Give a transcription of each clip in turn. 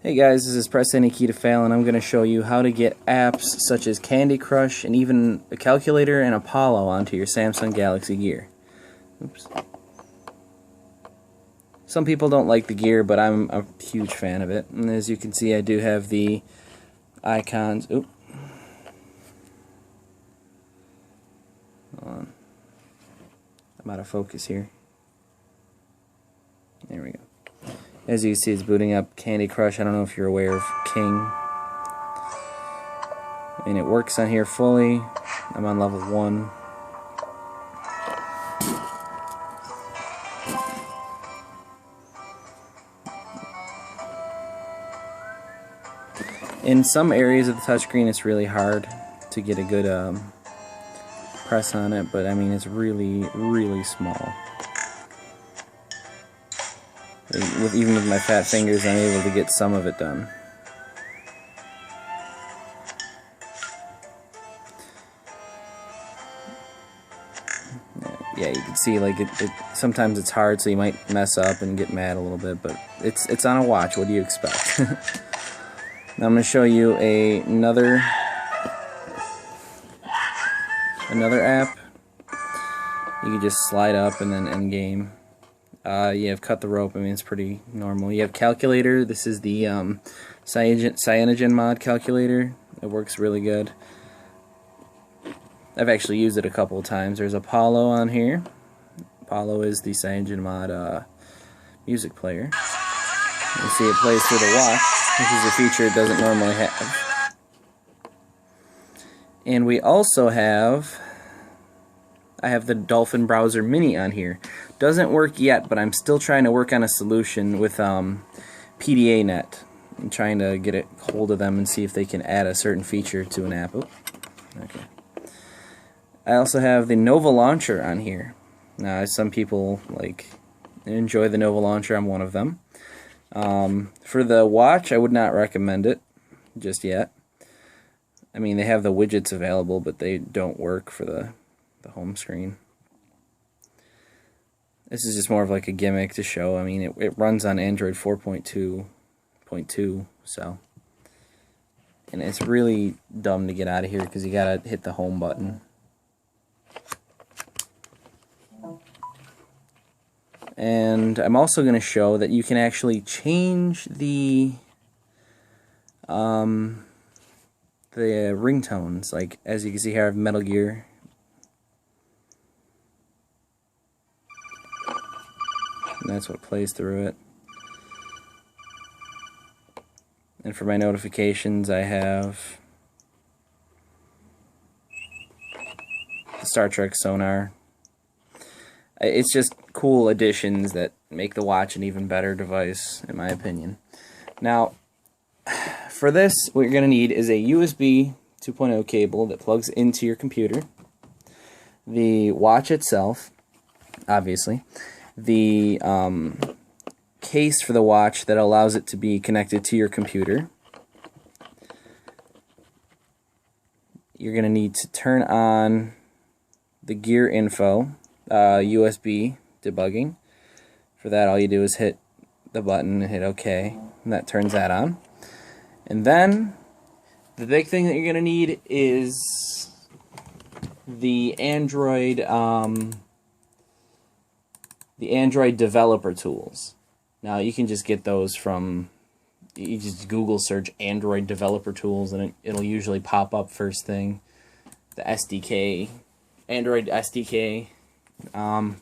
Hey guys, this is Press Any Key to Fail, and I'm going to show you how to get apps such as Candy Crush and even a calculator and Apollo onto your Samsung Galaxy Gear. Oops. Some people don't like the Gear, but I'm a huge fan of it. And as you can see, I do have the icons. Oop. Hold on. I'm out of focus here. There we go. As you can see, it's booting up Candy Crush. I don't know if you're aware of King. And it works on here fully. I'm on level 1. In some areas of the touchscreen, it's really hard to get a good press on it, but I mean, it's really, really small. Even with my fat fingers, I'm able to get some of it done. Yeah, you can see like sometimes it's hard, so you might mess up and get mad a little bit, but it's on a watch. What do you expect? Now I'm going to show you another app. You can just slide up and then end game. You have Cut the Rope. I mean, it's pretty normal. You have Calculator. This is the cyanogen mod calculator. It works really good. I've actually used it a couple of times. There's Apollo on here. Apollo is the cyanogen mod music player. You see it plays through the watch, which is a feature it doesn't normally have. And we also have... I have the Dolphin Browser Mini on here. Doesn't work yet, but I'm still trying to work on a solution with PDA-Net. I'm trying to get a hold of them and see if they can add a certain feature to an app. Oop. Okay. I also have the Nova Launcher on here. Now, some people enjoy the Nova Launcher. I'm one of them. For the watch, I would not recommend it just yet. I mean, they have the widgets available, but they don't work for the home screen. This is just more of like a gimmick to show. I mean, it runs on Android 4.2.2, so, and it's really dumb to get out of here because you gotta hit the home button. And I'm also going to show that you can actually change the ringtones. Like, as you can see here, I have Metal Gear. And that's what plays through it. And for my notifications, I have the Star Trek sonar. It's just cool additions that make the watch an even better device, in my opinion. Now, for this, what you're going to need is a USB 2.0 cable that plugs into your computer, the watch itself, obviously, the case for the watch that allows it to be connected to your computer. You're going to need to turn on the gear info, USB debugging. For that, all you do is hit the button and hit OK, and that turns that on. And then the big thing that you're going to need is the Android developer tools. Now you can just get those from, you just Google search Android developer tools and it'll usually pop up first thing. The SDK, Android SDK. And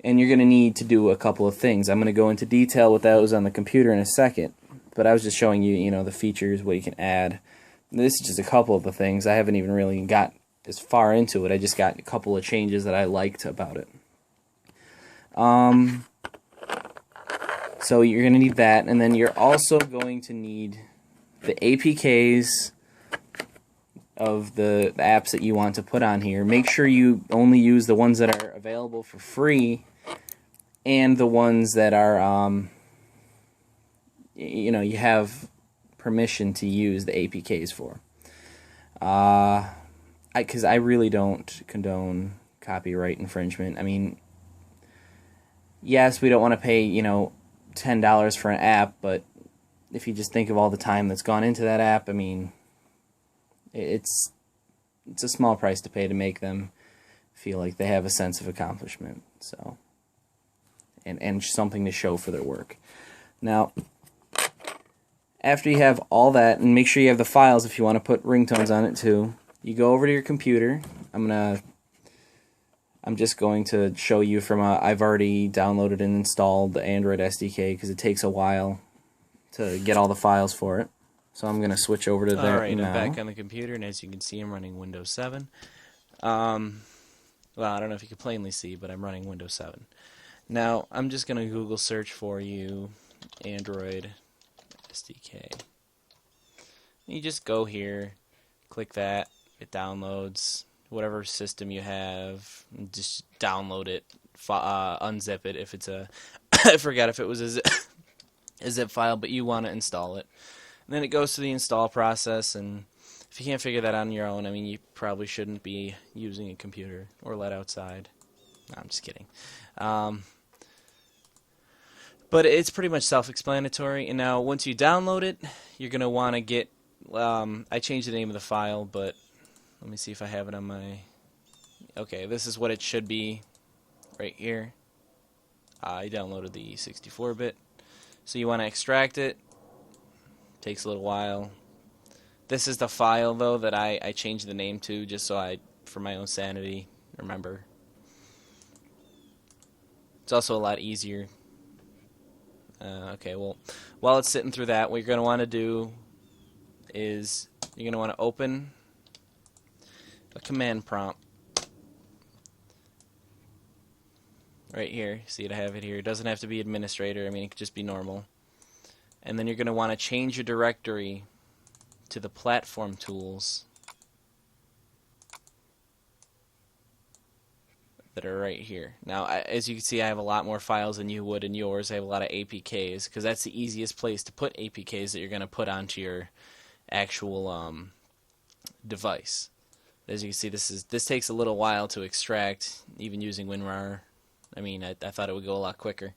you're going to need to do a couple of things. I'm going to go into detail with those on the computer in a second, but I was just showing you, the features, what you can add. This is just a couple of the things. I haven't even really got as far into it. I just got a couple of changes that I liked about it. So you're going to need that, and then you're also going to need the APKs of the apps that you want to put on here. Make sure you only use the ones that are available for free and the ones that are, you have permission to use the APKs for. Because I really don't condone copyright infringement. I mean, yes, we don't want to pay, $10 for an app, but if you just think of all the time that's gone into that app, I mean, it's a small price to pay to make them feel like they have a sense of accomplishment. So, and something to show for their work. Now, after you have all that, and make sure you have the files if you want to put ringtones on it too, you go over to your computer. I'm just going to show you from I've already downloaded and installed the Android SDK because it takes a while to get all the files for it. So I'm going to switch over to there. Alright, now. I'm back on the computer, and as you can see, I'm running Windows 7. Well, I don't know if you can plainly see, but I'm running Windows 7. Now, I'm just going to Google search for you, Android SDK. You just go here, click that, it downloads whatever system you have, just download it, unzip it if it's a I forgot if it was a zip file, but you want to install it. And then it goes through the install process, and if you can't figure that out on your own, I mean, you probably shouldn't be using a computer or let outside. No, I'm just kidding. But it's pretty much self-explanatory. And now, once you download it, you're going to want to get... I changed the name of the file, but let me see if I have it on my... Okay, this is what it should be right here. I downloaded the 64-bit. So you want to extract it. Takes a little while. This is the file, though, that I changed the name to, just so for my own sanity, remember. It's also a lot easier. Okay, well, while it's sitting through that, what you're going to want to do is you're going to want to open a command prompt. Right here. See it? I have it here. It doesn't have to be administrator. I mean, it could just be normal. And then you're going to want to change your directory to the platform tools that are right here. Now, as you can see, I have a lot more files than you would in yours. I have a lot of APKs because that's the easiest place to put APKs that you're going to put onto your actual device. As you can see, this takes a little while to extract, even using WinRAR. I mean, I thought it would go a lot quicker.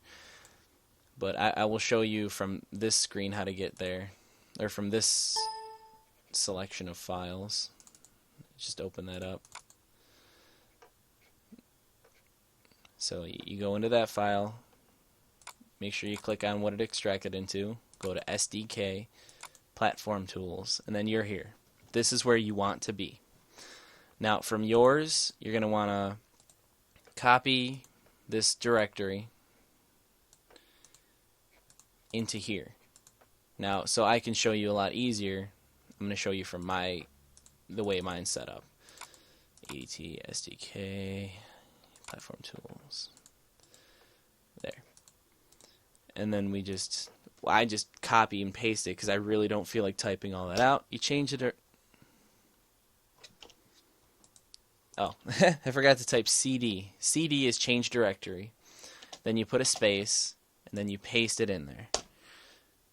But I will show you from this screen how to get there, or from this selection of files. Just open that up. So you go into that file, make sure you click on what it extracted into, go to SDK, Platform Tools, and then you're here. This is where you want to be. Now from yours, you're going to want to copy this directory into here. Now, so I can show you a lot easier, I'm going to show you from the way mine's set up. At&t SDK Platform Tools. There. And then I just copy and paste it because I really don't feel like typing all that out. You change it. Oh, I forgot to type CD. CD is change directory. Then you put a space, and then you paste it in there.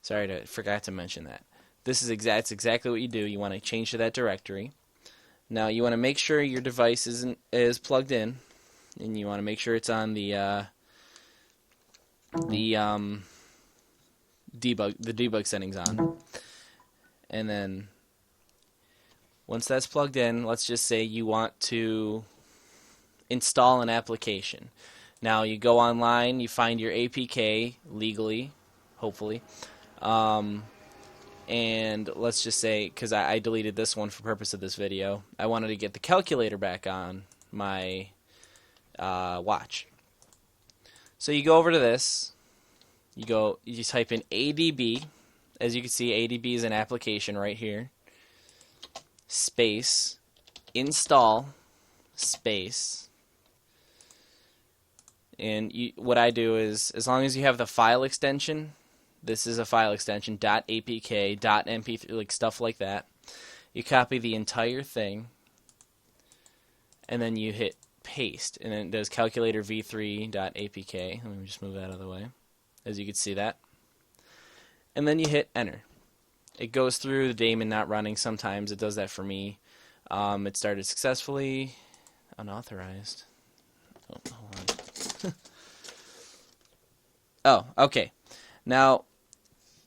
Sorry, forgot to mention that. That's exactly what you do. You want to change to that directory. Now you want to make sure your device is plugged in, and you want to make sure it's on the debug settings on. And then once that's plugged in, let's just say you want to install an application. Now you go online, you find your APK legally, hopefully. And let's just say, because I deleted this one for purpose of this video, I wanted to get the calculator back on my watch. So you go over to this, you type in ADB. As you can see, ADB is an application right here. Space, install, space. And what I do is, as long as you have the file extension, this is a file extension, .apk, .mp3, like stuff like that. You copy the entire thing, and then you hit paste, and then it does calculator v3.apk. Let me just move that out of the way, as you can see that. And then you hit enter. It goes through the daemon not running. Sometimes it does that for me. It started successfully. Unauthorized. Oh, hold on. Oh, okay. Now,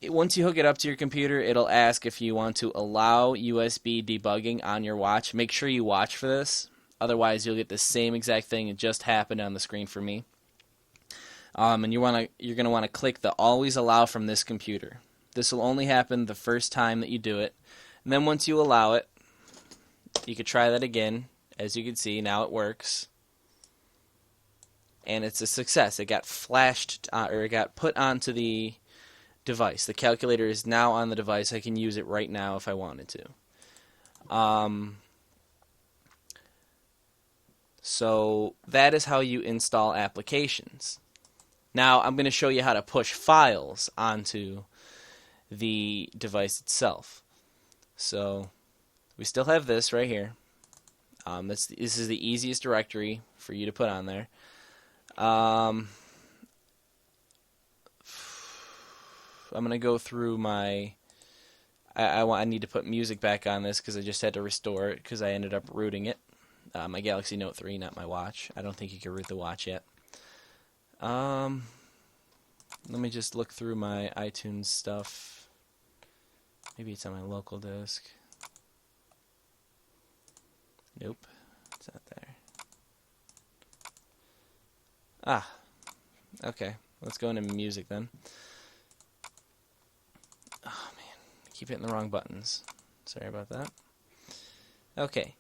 once you hook it up to your computer, it'll ask if you want to allow USB debugging on your watch. Make sure you watch for this. Otherwise, you'll get the same exact thing that just happened on the screen for me. And you're going to want to click the Always Allow from this computer. This will only happen the first time that you do it. And then once you allow it, you could try that again. As you can see, now it works. And it's a success. It got flashed, or it got put onto the device. The calculator is now on the device. I can use it right now if I wanted to. So that is how you install applications. Now I'm going to show you how to push files onto the device itself. So we still have this right here. This is the easiest directory for you to put on there. I'm going to go through my... I need to put music back on this because I just had to restore it because I ended up rooting it. My Galaxy Note 3, not my watch. I don't think you can root the watch yet. Let me just look through my iTunes stuff. Maybe it's on my local disk. Nope, it's not there. Ah, okay. Let's go into music then. Oh man, I keep hitting the wrong buttons. Sorry about that. Okay,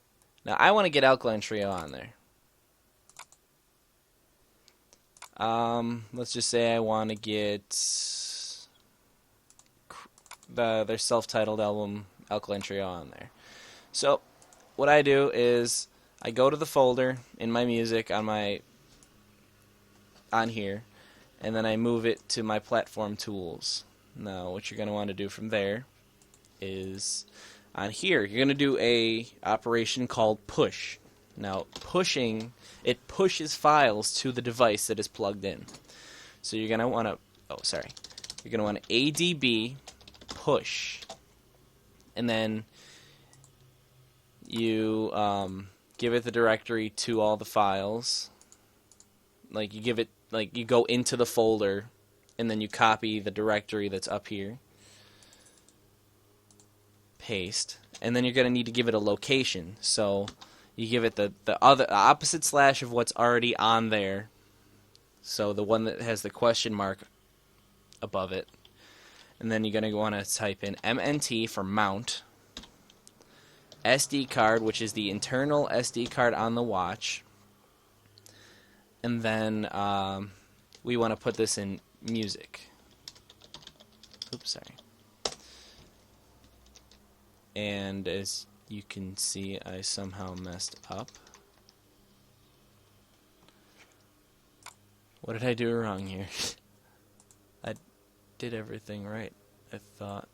now I want to get Alkaline Trio on there. Let's just say I want to get their self-titled album Alkaline Trio on there. So what I do is I go to the folder in my music on here, and then I move it to my platform tools. Now what you're going to want to do from there is on here you're going to do a operation called push. Now pushing, it pushes files to the device that is plugged in. So you're going to want to, you're going to want to ADB push, and then you give it the directory to all the files. Like you go into the folder, and then you copy the directory that's up here, paste, and then you're going to need to give it a location. So you give it the opposite slash of what's already on there. So the one that has the question mark above it. And then you're going to want to type in MNT for mount, SD card, which is the internal SD card on the watch, and then we want to put this in music. Oops, sorry. And as you can see, I somehow messed up. What did I do wrong here? I did everything right, I thought.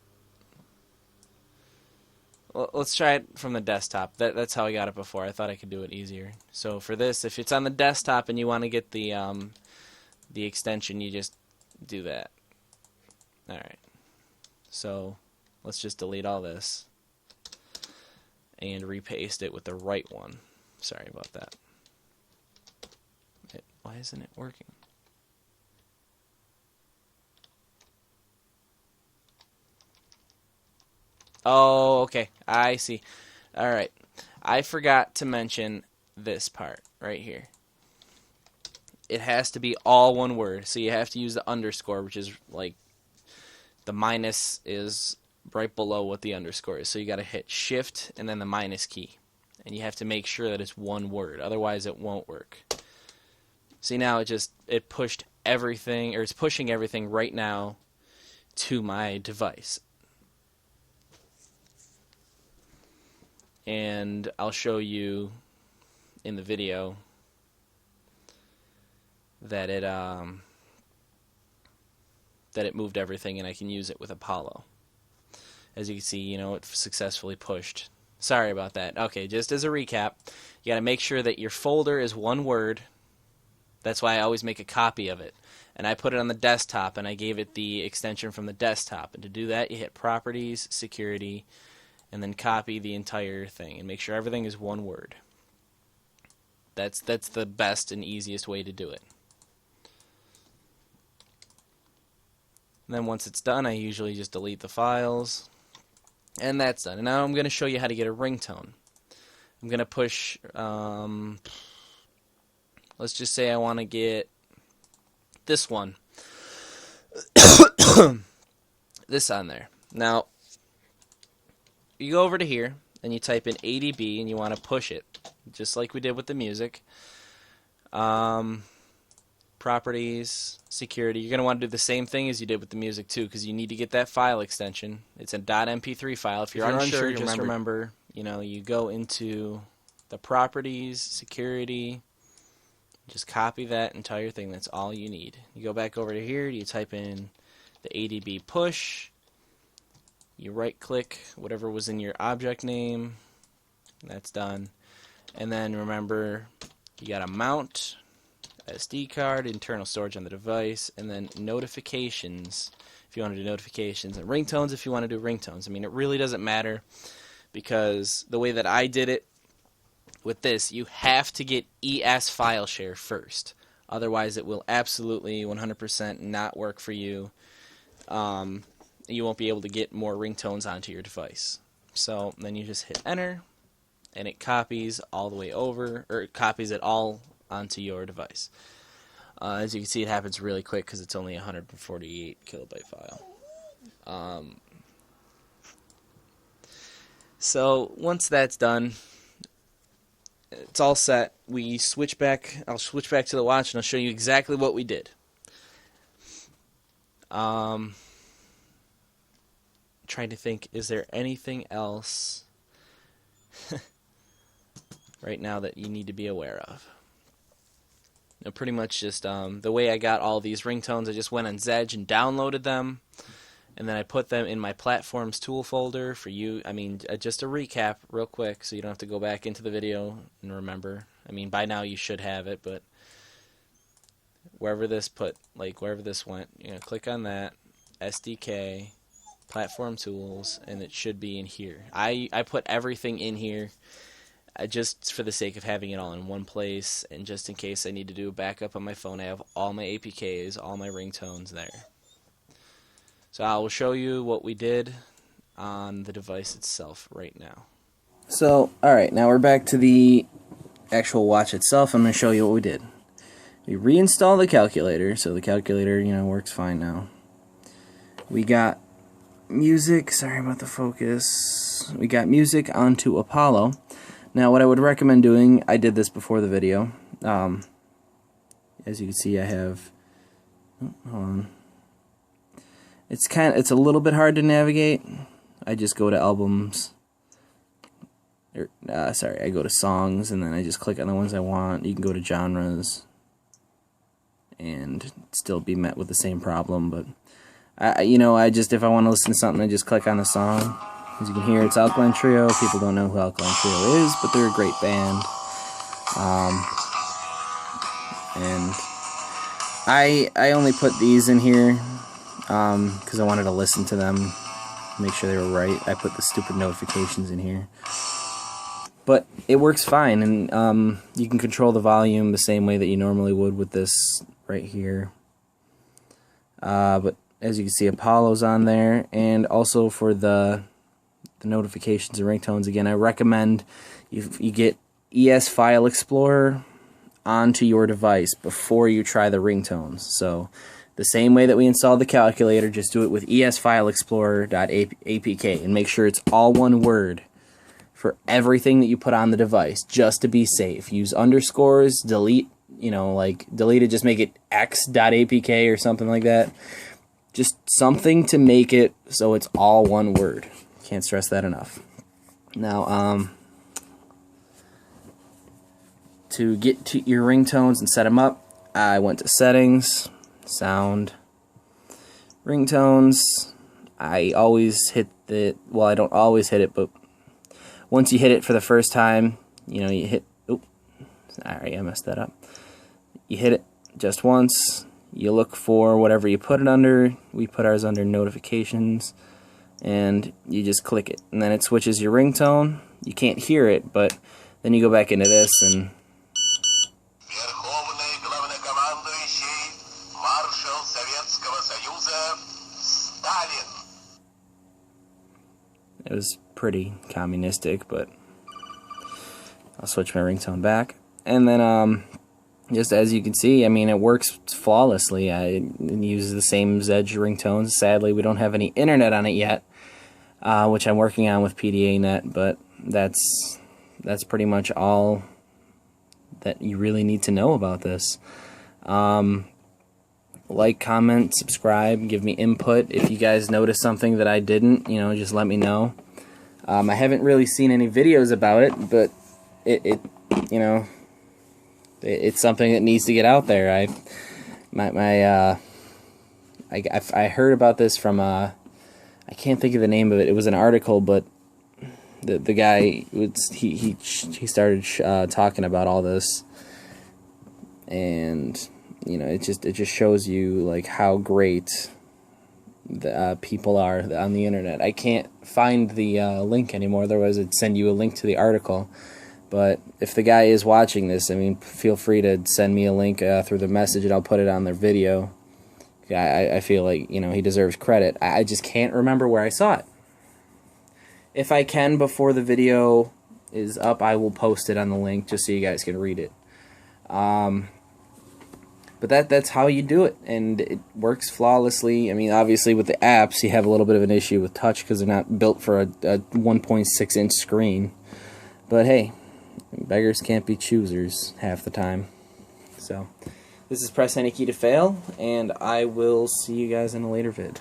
Well, let's try it from the desktop. That's how I got it before. I thought I could do it easier. So for this, if it's on the desktop and you want to get the extension, you just do that. Alright. So let's just delete all this and repaste it with the right one. Sorry about that. Why isn't it working? Oh, okay. I see. Alright. I forgot to mention this part right here. It has to be all one word. So you have to use the underscore, which is like the minus is right below what the underscore is. So you got to hit shift and then the minus key. And you have to make sure that it's one word. Otherwise it won't work. See, now it pushed everything, or it's pushing everything right now to my device. And I'll show you in the video that it moved everything, and I can use it with Apollo. As you can see, it successfully pushed. Sorry about that. Okay, just as a recap, you got to make sure that your folder is one word. That's why I always make a copy of it. And I put it on the desktop, and I gave it the extension from the desktop. And to do that, you hit Properties, Security, and then copy the entire thing and make sure everything is one word. That's the best and easiest way to do it. And then once it's done, I usually just delete the files. And that's done. And now I'm going to show you how to get a ringtone. I'm going to push, let's just say I want to get this one. This on there. Now, you go over to here, and you type in ADB, and you want to push it, just like we did with the music. Properties, security. You're going to want to do the same thing as you did with the music too, because you need to get that file extension. It's a .mp3 file. If you're unsure, just remember, you go into the properties, security, just copy that entire thing. That's all you need. You go back over to here, you type in the ADB push, you right click whatever was in your object name, that's done. And then remember, you got to mount SD card, internal storage on the device, and then notifications if you want to do notifications, and ringtones if you want to do ringtones. I mean, it really doesn't matter, because the way that I did it with this, you have to get ES file share first. Otherwise, it will absolutely 100% not work for you. You won't be able to get more ringtones onto your device. So then you just hit enter, and it copies all the way over, or it copies it all onto your device. As you can see, it happens really quick because it's only a 148 kilobyte file. So once that's done, it's all set. We switch back. I'll switch back to the watch, and I'll show you exactly what we did. Trying to think, is there anything else right now that you need to be aware of? No, pretty much just the way I got all these ringtones, I just went on Zedge and downloaded them, and then I put them in my platforms tool folder for you. I mean, just a recap real quick so you don't have to go back into the video and remember. I mean, by now you should have it, but wherever this went, click on that, SDK, platform tools, and it should be in here. I put everything in here just for the sake of having it all in one place, and just in case I need to do a backup on my phone, I have all my APKs, all my ringtones there. So I will show you what we did on the device itself right now. So, alright, now we're back to the actual watch itself. I'm going to show you what we did. We reinstalled the calculator, so the calculator, works fine now. We got music, sorry about the focus. We got music onto Apollo. Now, what I would recommend doing, I did this before the video. As you can see, I have. Hold on. It's a little bit hard to navigate. I just go to albums. I go to songs, and then I just click on the ones I want. You can go to genres, and still be met with the same problem. But if I want to listen to something, I just click on the song. As you can hear, it's Alkaline Trio. People don't know who Alkaline Trio is, but they're a great band. And I only put these in here because I wanted to listen to them, make sure they were right. I put the stupid notifications in here. But it works fine, and you can control the volume the same way that you normally would with this right here. But as you can see, Apollo's on there, and also for the notifications and ringtones, again, I recommend you get ES File Explorer onto your device before you try the ringtones. So the same way that we installed the calculator, just do it with esfileexplorer.apk and make sure it's all one word for everything that you put on the device, just to be safe. Use underscores, delete, delete it, just make it x.apk or something like that. Just something to make it so it's all one word. Can't stress that enough. Now, to get to your ringtones and set them up, I went to settings, sound, ringtones. I always hit I don't always hit it, but once you hit it for the first time, you hit, sorry, I messed that up. You hit it just once, you look for whatever you put it under. We put ours under notifications, and you just click it, and then it switches your ringtone. You can't hear it, but then you go back into this, and It was pretty communistic, but I'll switch my ringtone back. And then, just as you can see, I mean, it works flawlessly. I use the same Zedge ringtones. Sadly, we don't have any internet on it yet, which I'm working on with PDA-net, but that's pretty much all that you really need to know about this. Like, comment, subscribe, give me input. If you guys notice something that I didn't, just let me know. I haven't really seen any videos about it, but it's something that needs to get out there. I heard about this from I can't think of the name of it. It was an article, but the guy he started talking about all this, and it just shows you like how great the people are on the internet. I can't find the link anymore, otherwise I'd send you a link to the article. But if the guy is watching this, I mean, feel free to send me a link through the message, and I'll put it on their video. I feel like he deserves credit. I just can't remember where I saw it. If I can, before the video is up, I will post it on the link just so you guys can read it. But that's how you do it, and it works flawlessly. I mean, obviously with the apps, you have a little bit of an issue with touch because they're not built for a 1.6-inch screen. But hey, beggars can't be choosers half the time. So, this is Press Any Key to Fail, and I will see you guys in a later vid.